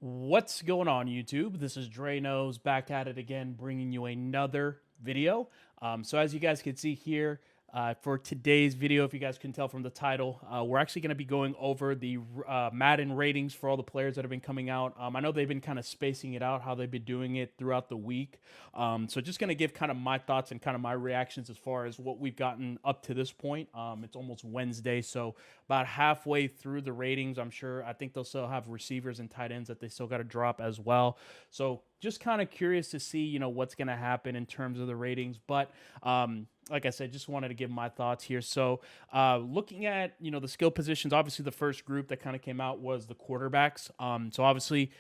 What's going on, YouTube? This is Dre Knows back at it again, bringing you another video. So as you guys can see here, for today's video, if you guys can tell from the title, we're actually going to be going over the Madden ratings for all the players that have been coming out. I know they've been kind of spacing it out, how they've been doing it throughout the week. So just going to give kind of my thoughts and kind of my reactions as far as what we've gotten up to this point. It's almost Wednesday, so about halfway through the ratings. I think they'll still have receivers and tight ends that they still got to drop as well. So just kind of curious to see, what's going to happen in terms of the ratings. But like I said, just wanted to give my thoughts here. So looking at, the skill positions, obviously the first group that kind of came out was the quarterbacks. So obviously,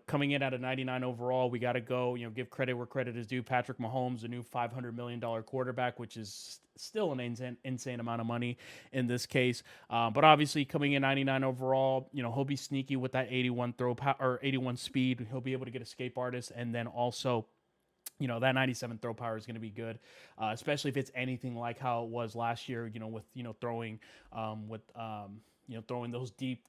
coming in at a 99 overall, we got to go, give credit where credit is due. Patrick Mahomes, a new $500 million quarterback, which is still an insane amount of money in this case. But obviously, coming in 99 overall, he'll be sneaky with that 81 throw or 81 speed. He'll be able to get escape artist, and then also, that 97 throw power is going to be good, especially if it's anything like how it was last year, with, throwing throwing those deep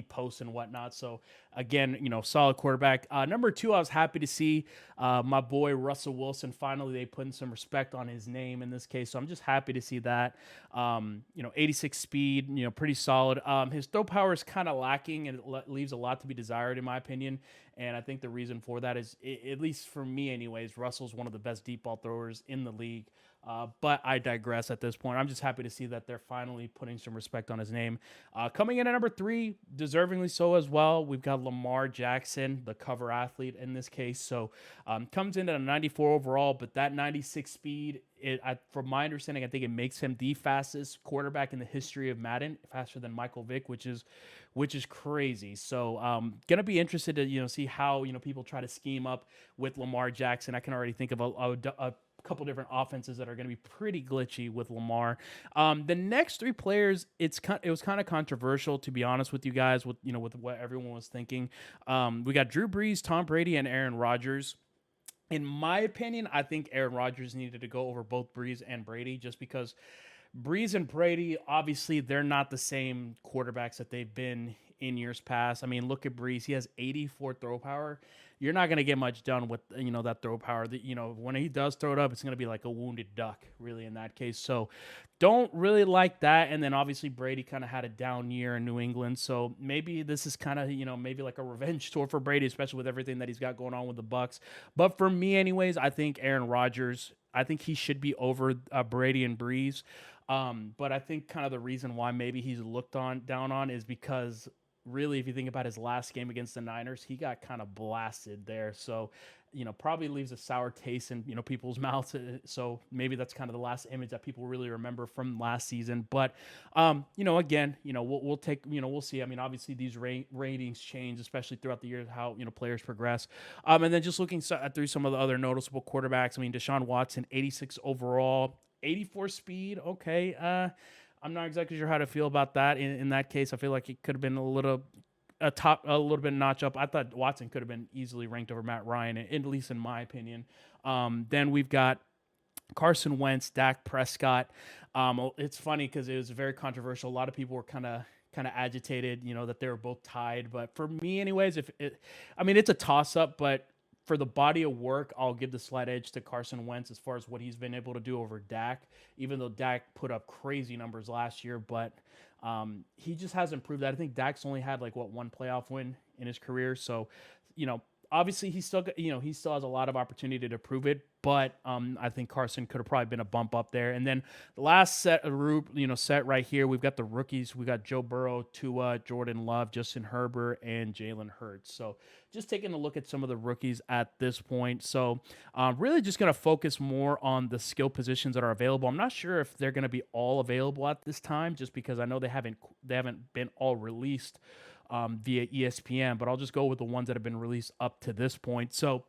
posts and whatnot. So again, solid quarterback. Number two, I was happy to see my boy Russell Wilson. Finally, they put in some respect on his name in this case. So I'm just happy to see that. 86 speed, pretty solid. His throw power is kind of lacking, and it leaves a lot to be desired, in my opinion. And I think the reason for that is, at least for me anyways, Russell's one of the best deep ball throwers in the league. But I digress at this point. I'm just happy to see that they're finally putting some respect on his name. Coming in at number three, deservingly so as well, we've got Lamar Jackson, the cover athlete in this case. So comes in at a 94 overall, but that 96 speed, from my understanding, I think it makes him the fastest quarterback in the history of Madden, faster than Michael Vick, which is crazy. So gonna be interested to see how people try to scheme up with Lamar Jackson. I can already think of a couple different offenses that are going to be pretty glitchy with Lamar. The next three players, it was kind of controversial, to be honest with you guys, with what everyone was thinking. We got Drew Brees, Tom Brady, and Aaron Rodgers. In my opinion, I think Aaron Rodgers needed to go over both Brees and Brady, just because Brees and Brady, obviously, they're not the same quarterbacks that they've been in years past. I mean, look at Brees; he has 84 throw power. You're not going to get much done with that throw power. That when he does throw it up, it's going to be like a wounded duck, really, in that case. So, don't really like that. And then obviously Brady kind of had a down year in New England, so maybe this is kind of maybe like a revenge tour for Brady, especially with everything that he's got going on with the Bucks. But for me, anyways, I think Aaron Rodgers. I think he should be over Brady and Brees. But I think kind of the reason why maybe he's looked on down on is because really, if you think about his last game against the Niners, he got kind of blasted there. So, probably leaves a sour taste in, people's mouths. So maybe that's kind of the last image that people really remember from last season. But, again, we'll take, we'll see. I mean, obviously these ratings change, especially throughout the year, how, players progress. And then just looking through some of the other noticeable quarterbacks. I mean, Deshaun Watson, 86 overall, 84 speed. Okay. I'm not exactly sure how to feel about that. In that case, I feel like it could have been a little bit notch up. I thought Watson could have been easily ranked over Matt Ryan, at least in my opinion. Then we've got Carson Wentz, Dak Prescott. It's funny because it was very controversial. A lot of people were kind of agitated, that they were both tied. But for me, anyways, it's a toss up, but for the body of work, I'll give the slight edge to Carson Wentz as far as what he's been able to do over Dak, even though Dak put up crazy numbers last year, but he just hasn't proved that. I think Dak's only had one playoff win in his career. So, obviously he still he still has a lot of opportunity to prove it, but I think Carson could have probably been a bump up there. And then the last set right here, we've got the rookies. We got Joe Burrow, Tua, Jordan Love, Justin Herbert, and Jalen Hurts. So just taking a look at some of the rookies at this point. So really just going to focus more on the skill positions that are available. I'm not sure if they're going to be all available at this time, just because I know they haven't been all released via ESPN, but I'll just go with the ones that have been released up to this point. So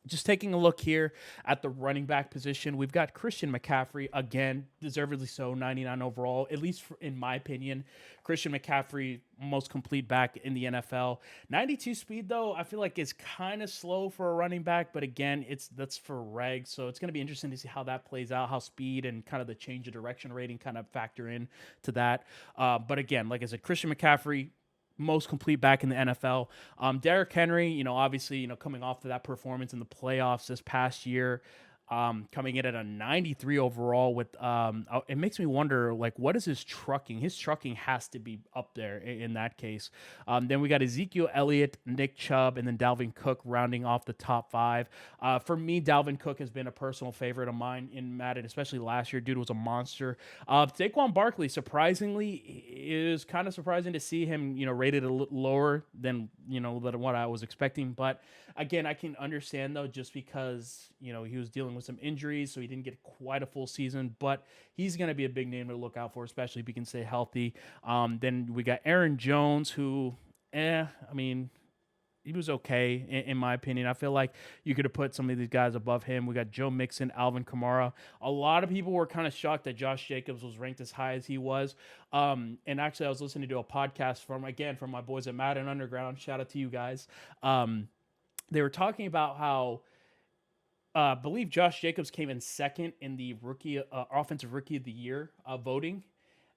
just taking a look here at the running back position, we've got Christian McCaffrey, again, deservedly so, 99 overall, at least in my opinion. Christian McCaffrey, most complete back in the NFL. 92 speed, though, I feel like it's kind of slow for a running back, but again, that's for regs, so it's going to be interesting to see how that plays out, how speed and kind of the change of direction rating kind of factor in to that. But again, like I said, Christian McCaffrey, most complete back in the NFL. Derrick Henry, obviously, coming off of that performance in the playoffs this past year, coming in at a 93 overall it makes me wonder, like, what is his trucking? His trucking has to be up there in that case. Then we got Ezekiel Elliott, Nick Chubb, and then Dalvin Cook rounding off the top five. For me, Dalvin Cook has been a personal favorite of mine in Madden, especially last year. Dude was a monster. Saquon Barkley, surprisingly, is kind of surprising to see him, rated a little lower than, than what I was expecting. But again, I can understand though, just because, he was dealing with some injuries, so he didn't get quite a full season, but he's going to be a big name to look out for, especially if he can stay healthy. Then we got Aaron Jones, who, I mean, he was okay in my opinion. I feel like you could have put some of these guys above him. We got Joe Mixon, Alvin Kamara. A lot of people were kind of shocked that Josh Jacobs was ranked as high as he was. And actually, I was listening to a podcast from my boys at Madden Underground. Shout out to you guys. They were talking about how I believe Josh Jacobs came in second in the offensive rookie of the year voting.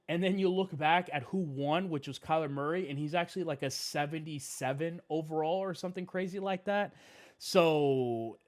And then you look back at who won, which was Kyler Murray, and he's actually like a 77 overall or something crazy like that. So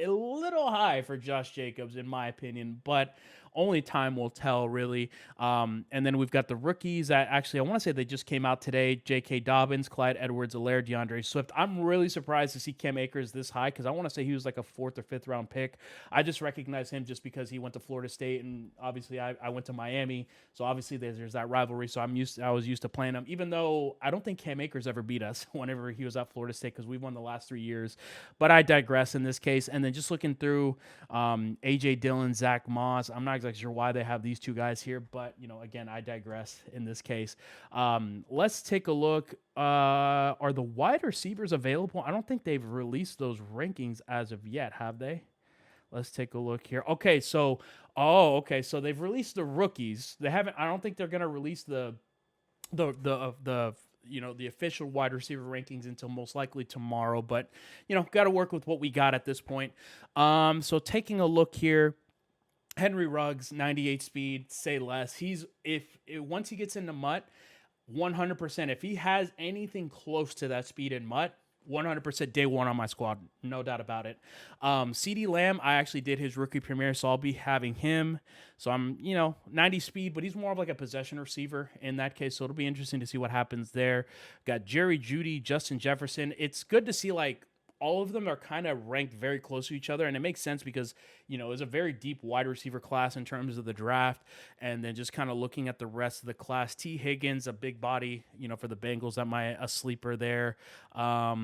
a little high for Josh Jacobs, in my opinion, but only time will tell, really. And then we've got the rookies that actually, I want to say they just came out today. J.K. Dobbins, Clyde Edwards-Helaire, DeAndre Swift. I'm really surprised to see Cam Akers this high because I want to say he was like a 4th or 5th round pick. I just recognize him just because he went to Florida State, and obviously I went to Miami. So obviously there's that rivalry. So I was used to playing him, even though I don't think Cam Akers ever beat us whenever he was at Florida State because we won the last 3 years. But I digress in this case. And then just looking through A.J. Dillon, Zach Moss, I'm not exactly sure why they have these two guys here, but again, I digress in this case. Let's take a look. Are the wide receivers available? I don't think they've released those rankings as of yet, have they? Let's take a look here. Okay, so they've released the rookies. They haven't. I don't think they're gonna release the official wide receiver rankings until most likely tomorrow. But got to work with what we got at this point. So taking a look here. Henry Ruggs, 98 speed, say less. Once he gets into MUT, 100%. If he has anything close to that speed in MUT, 100% day one on my squad, no doubt about it. CeeDee Lamb, I actually did his rookie premiere, so I'll be having him. So I'm, 90 speed, but he's more of like a possession receiver in that case, so it'll be interesting to see what happens there. Got Jerry Jeudy, Justin Jefferson. It's good to see all of them are kind of ranked very close to each other, and it makes sense because, it was a very deep wide receiver class in terms of the draft, and then just kind of looking at the rest of the class. T. Higgins, a big body, for the Bengals, a sleeper there. Yeah,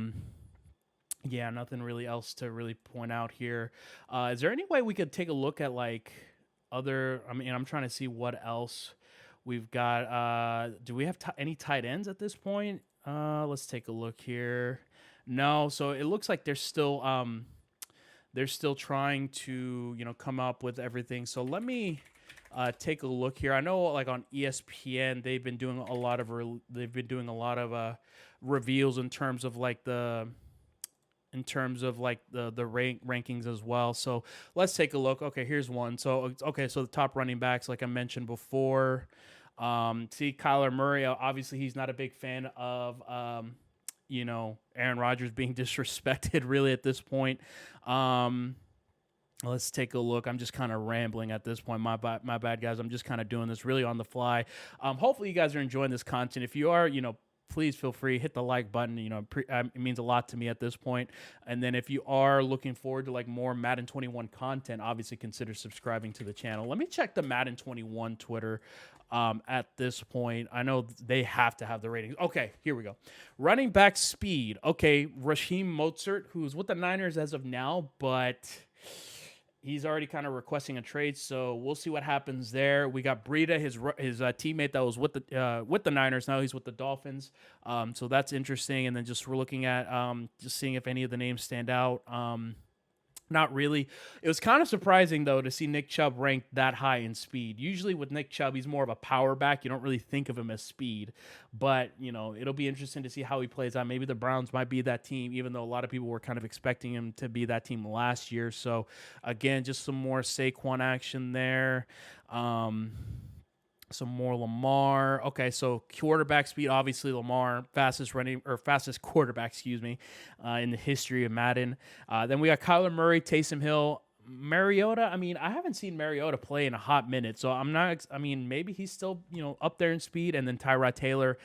nothing really else to really point out here. Is there any way we could take a look at I'm trying to see what else we've got. Do we have any tight ends at this point? Let's take a look here. No, so it looks like they're still trying to come up with everything. So let me take a look here. I know on ESPN they've been doing a lot of reveals in terms of the rankings as well. So let's take a look. Okay, here's one. So the top running backs, like I mentioned before. See Kyler Murray. Obviously, he's not a big fan of Aaron Rodgers being disrespected really at this point. Let's take a look. I'm just kind of rambling at this point. My bad, guys. I'm just kind of doing this really on the fly. Hopefully you guys are enjoying this content. If you are, please feel free, hit the like button. It means a lot to me at this point. And then if you are looking forward to more Madden 21 content, obviously consider subscribing to the channel. Let me check the Madden 21 Twitter at this point. I know they have to have the ratings. Okay, here we go. Running back speed. Okay, Raheem Mostert, who's with the Niners as of now, but he's already kind of requesting a trade, so we'll see what happens there. We got Breida, his teammate that was with the Niners. Now he's with the Dolphins, so that's interesting. And then we're looking at just seeing if any of the names stand out. Not really. It was kind of surprising, though, to see Nick Chubb ranked that high in speed. Usually with Nick Chubb, he's more of a power back. You don't really think of him as speed. But, it'll be interesting to see how he plays out. Maybe the Browns might be that team, even though a lot of people were kind of expecting him to be that team last year. So, again, just some more Saquon action there. Some more Lamar. Okay, so quarterback speed, obviously Lamar, fastest running or fastest quarterback, excuse me, in the history of Madden. Then we got Kyler Murray, Taysom Hill, Mariota. I mean, I haven't seen Mariota play in a hot minute, so I'm not. I mean, maybe he's still up there in speed. And then Tyrod Taylor.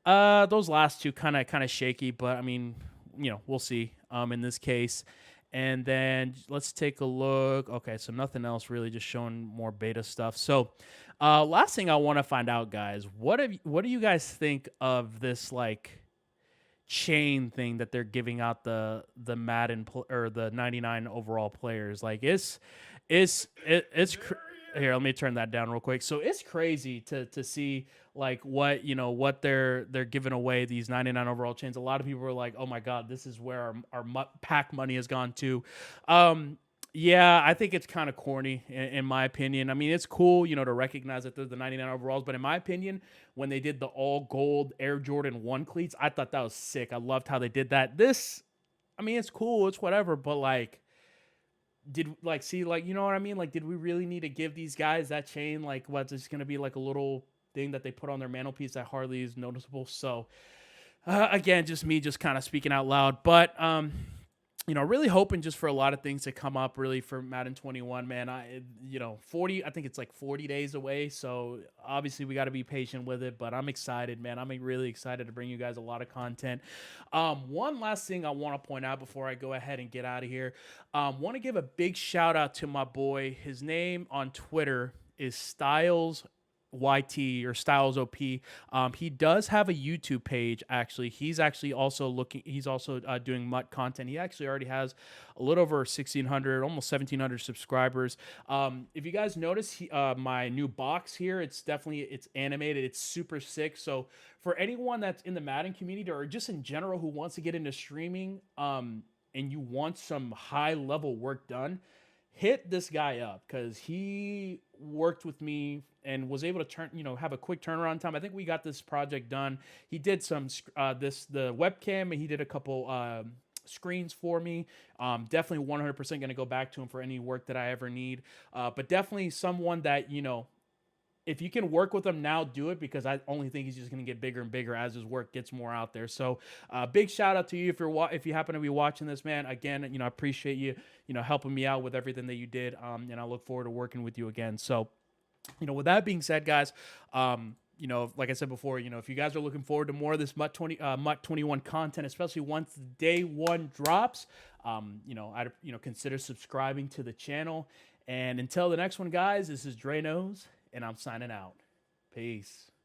Those last two kind of shaky, but I mean, we'll see. In this case. And then let's take a look. Okay, so nothing else really, just showing more beta stuff. So, last thing I want to find out, guys, what do you guys think of this like chain thing that they're giving out the Madden or the 99 overall players? Like, here, let me turn that down real quick. So it's crazy to see like what they're giving away, these 99 overall chains. A lot of people are like, oh my god, this is where our pack money has gone to. Yeah, I think it's kind of corny in my opinion. I mean, it's cool, to recognize that they're the 99 overalls, but in my opinion, when they did the all gold Air Jordan 1 cleats, I thought that was sick. I loved how they did that. I mean, it's cool, it's whatever, but like, did like see like you know what I mean? Like, did we really need to give these guys that chain? Like, what's it's gonna be like a little thing that they put on their mantelpiece that hardly is noticeable? So again, just me just kind of speaking out loud, but really hoping just for a lot of things to come up really for Madden 21, man. 40, I think it's like 40 days away. So obviously we got to be patient with it, but I'm excited, man. I'm really excited to bring you guys a lot of content. One last thing I want to point out before I go ahead and get out of here. Want to give a big shout out to my boy. His name on Twitter is Styles YT or Styles OP. He does have a YouTube page. Actually, he's actually also doing MUT content. He actually already has a little over 1,600, almost 1,700 subscribers. If you guys notice, my new box here, it's animated. It's super sick. So for anyone that's in the Madden community or just in general who wants to get into streaming, and you want some high level work done, hit this guy up because he worked with me and was able to have a quick turnaround time. I think we got this project done. He did the webcam, and he did a couple screens for me. Definitely 100% going to go back to him for any work that I ever need. But definitely someone that, if you can work with him now, do it, because I only think he's just going to get bigger and bigger as his work gets more out there. So big shout out to you if you happen to be watching this, man. Again, I appreciate you, helping me out with everything that you did. And I look forward to working with you again. So, with that being said, guys, like I said before, if you guys are looking forward to more of this MUT 21 content, especially once day one drops, I'd consider subscribing to the channel. And until the next one, guys, this is Dre Knows, and I'm signing out. Peace.